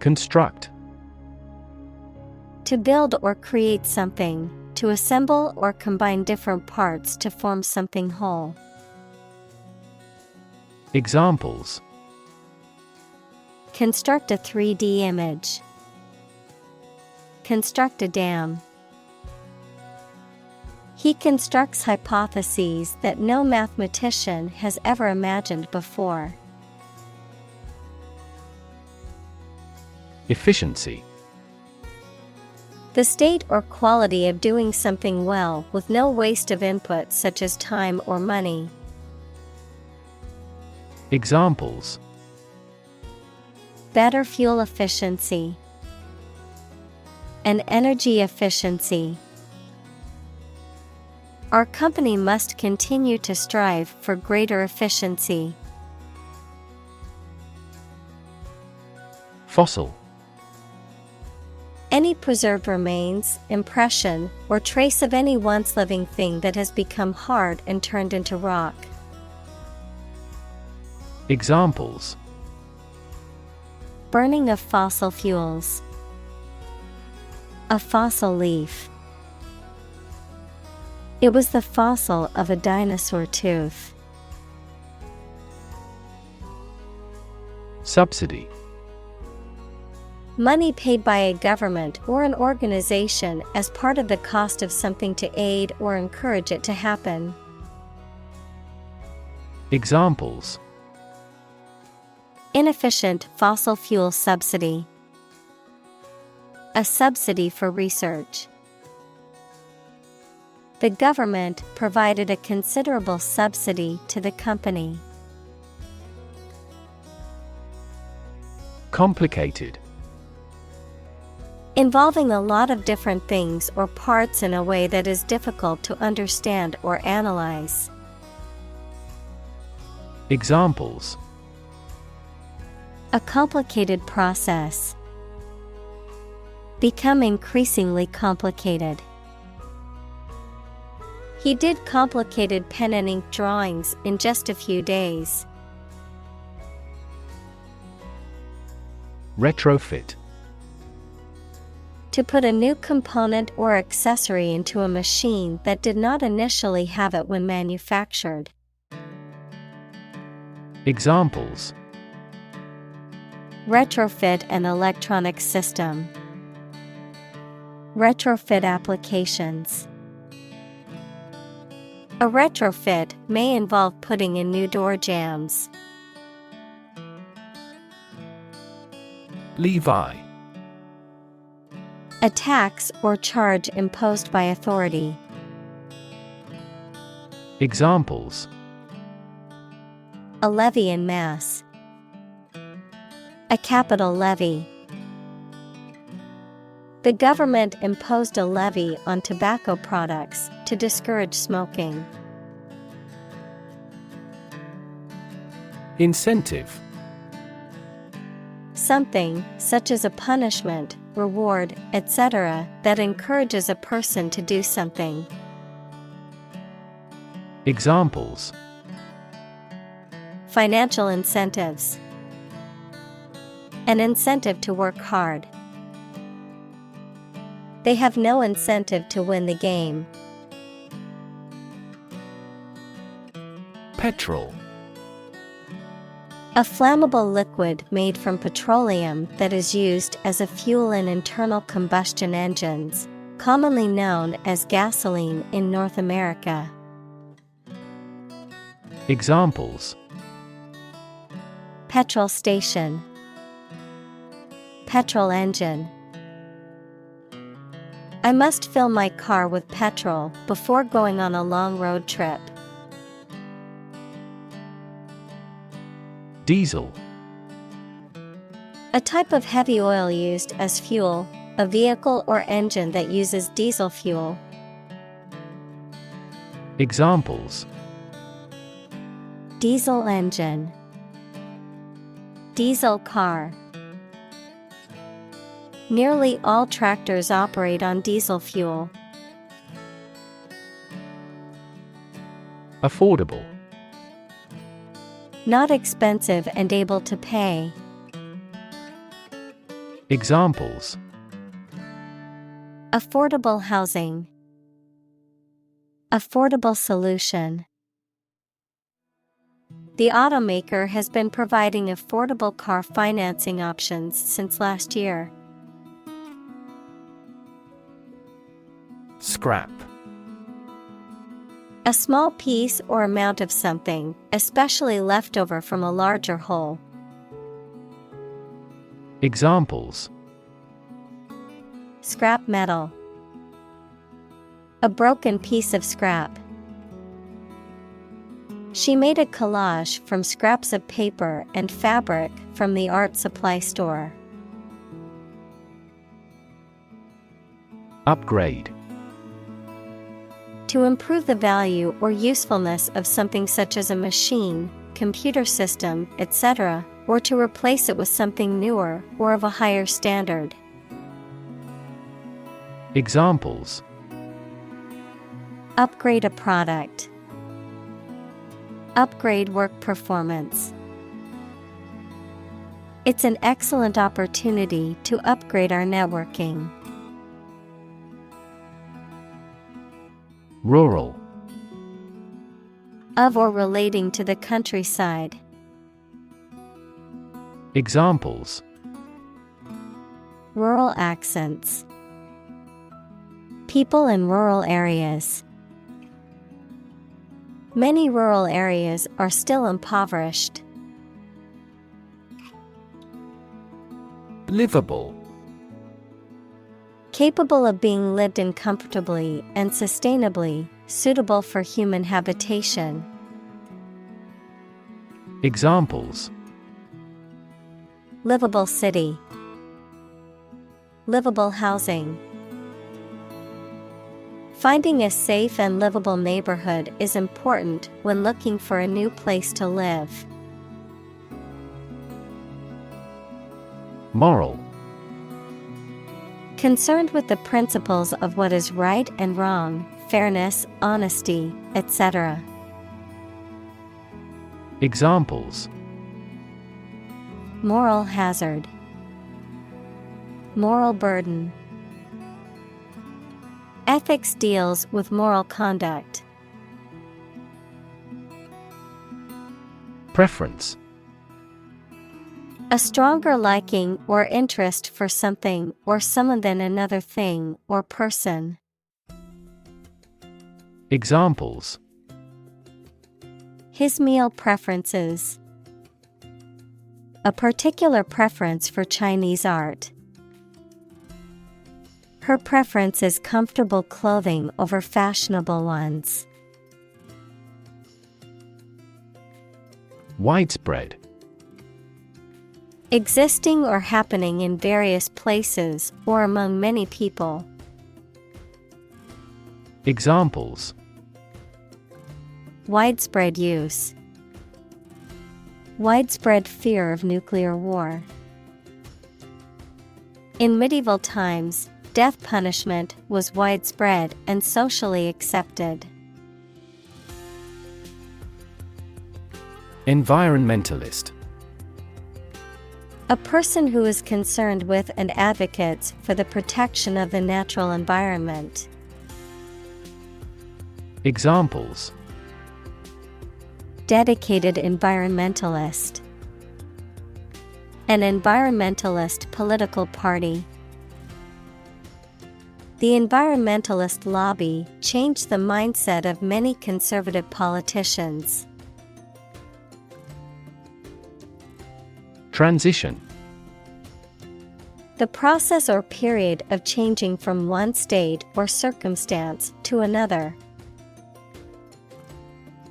[SPEAKER 2] Construct.
[SPEAKER 1] To build or create something, to assemble or combine different parts to form something whole.
[SPEAKER 2] Examples:
[SPEAKER 1] Construct a 3D image. Construct a dam. He constructs hypotheses that no mathematician has ever imagined before.
[SPEAKER 2] Efficiency.
[SPEAKER 1] The state or quality of doing something well with no waste of input such as time or money.
[SPEAKER 2] Examples:
[SPEAKER 1] Better fuel efficiency. And energy efficiency. Our company must continue to strive for greater efficiency.
[SPEAKER 2] Fossil.
[SPEAKER 1] Any preserved remains, impression, or trace of any once living thing that has become hard and turned into rock.
[SPEAKER 2] Examples:
[SPEAKER 1] Burning of fossil fuels. A fossil leaf. It was the fossil of a dinosaur tooth.
[SPEAKER 2] Subsidy.
[SPEAKER 1] Money paid by a government or an organization as part of the cost of something to aid or encourage it to happen.
[SPEAKER 2] Examples:
[SPEAKER 1] Inefficient fossil fuel subsidy. A subsidy for research. The government provided a considerable subsidy to the company.
[SPEAKER 2] Complicated.
[SPEAKER 1] Involving a lot of different things or parts in a way that is difficult to understand or analyze.
[SPEAKER 2] Examples:
[SPEAKER 1] A complicated process. Become increasingly complicated. He did complicated pen and ink drawings in just a few days.
[SPEAKER 2] Retrofit.
[SPEAKER 1] To put a new component or accessory into a machine that did not initially have it when manufactured.
[SPEAKER 2] Examples:
[SPEAKER 1] Retrofit an electronic system. Retrofit applications. A retrofit may involve putting in new door jambs.
[SPEAKER 2] Levy.
[SPEAKER 1] A tax or charge imposed by authority.
[SPEAKER 2] Examples:
[SPEAKER 1] A levy in mass. A capital levy. The government imposed a levy on tobacco products to discourage smoking.
[SPEAKER 2] Incentive.
[SPEAKER 1] Something, such as a punishment, reward, etc., that encourages a person to do something.
[SPEAKER 2] Examples:
[SPEAKER 1] Financial incentives. An incentive to work hard. They have no incentive to win the game.
[SPEAKER 2] Petrol.
[SPEAKER 1] A flammable liquid made from petroleum that is used as a fuel in internal combustion engines, commonly known as gasoline in North America.
[SPEAKER 2] Examples:
[SPEAKER 1] Petrol station, petrol engine. I must fill my car with petrol before going on a long road trip.
[SPEAKER 2] Diesel.
[SPEAKER 1] A type of heavy oil used as fuel, a vehicle or engine that uses diesel fuel.
[SPEAKER 2] Examples:
[SPEAKER 1] Diesel engine, diesel car. Nearly all tractors operate on diesel fuel.
[SPEAKER 2] Affordable.
[SPEAKER 1] Not expensive and able to pay.
[SPEAKER 2] Examples:
[SPEAKER 1] Affordable housing, affordable solution. The automaker has been providing affordable car financing options since last year.
[SPEAKER 2] Scrap.
[SPEAKER 1] A small piece or amount of something, especially leftover from a larger whole.
[SPEAKER 2] Examples:
[SPEAKER 1] Scrap metal, a broken piece of scrap. She made a collage from scraps of paper and fabric from the art supply store.
[SPEAKER 2] Upgrade.
[SPEAKER 1] To improve the value or usefulness of something such as a machine, computer system, etc., or to replace it with something newer or of a higher standard.
[SPEAKER 2] Examples:
[SPEAKER 1] Upgrade a product, upgrade work performance. It's an excellent opportunity to upgrade our networking.
[SPEAKER 2] Rural.
[SPEAKER 1] Of or relating to the countryside.
[SPEAKER 2] Examples:
[SPEAKER 1] Rural accents. People in rural areas. Many rural areas are still impoverished.
[SPEAKER 2] Livable.
[SPEAKER 1] Capable of being lived in comfortably and sustainably, suitable for human habitation.
[SPEAKER 2] Examples:
[SPEAKER 1] Livable city, livable housing. Finding a safe and livable neighborhood is important when looking for a new place to live.
[SPEAKER 2] Moral.
[SPEAKER 1] Concerned with the principles of what is right and wrong, fairness, honesty, etc.
[SPEAKER 2] Examples:
[SPEAKER 1] Moral hazard, moral burden. Ethics deals with moral conduct.
[SPEAKER 2] Preference.
[SPEAKER 1] A stronger liking or interest for something or someone than another thing or person.
[SPEAKER 2] Examples:
[SPEAKER 1] His meal preferences. A particular preference for Chinese art. Her preference is comfortable clothing over fashionable ones.
[SPEAKER 2] Widespread.
[SPEAKER 1] Existing or happening in various places or among many people.
[SPEAKER 2] Examples:
[SPEAKER 1] Widespread use. Widespread fear of nuclear war. In medieval times, death punishment was widespread and socially accepted.
[SPEAKER 2] Environmentalist.
[SPEAKER 1] A person who is concerned with and advocates for the protection of the natural environment.
[SPEAKER 2] Examples:
[SPEAKER 1] Dedicated environmentalist. An environmentalist political party. The environmentalist lobby changed the mindset of many conservative politicians.
[SPEAKER 2] Transition.
[SPEAKER 1] The process or period of changing from one state or circumstance to another.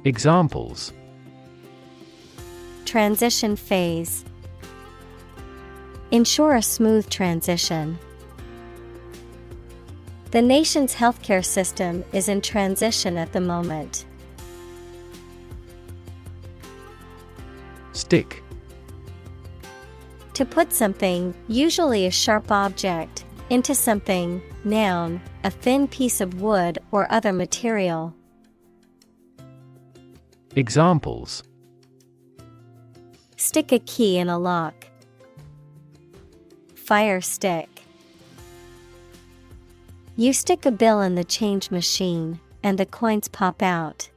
[SPEAKER 2] Examples:
[SPEAKER 1] Transition phase. Ensure a smooth transition. The nation's healthcare system is in transition at the moment.
[SPEAKER 2] Stick.
[SPEAKER 1] To put something, usually a sharp object, into something, noun, a thin piece of wood or other material.
[SPEAKER 2] Examples:
[SPEAKER 1] Stick a key in a lock. Fire stick. You stick a bill in the change machine, and the coins pop out.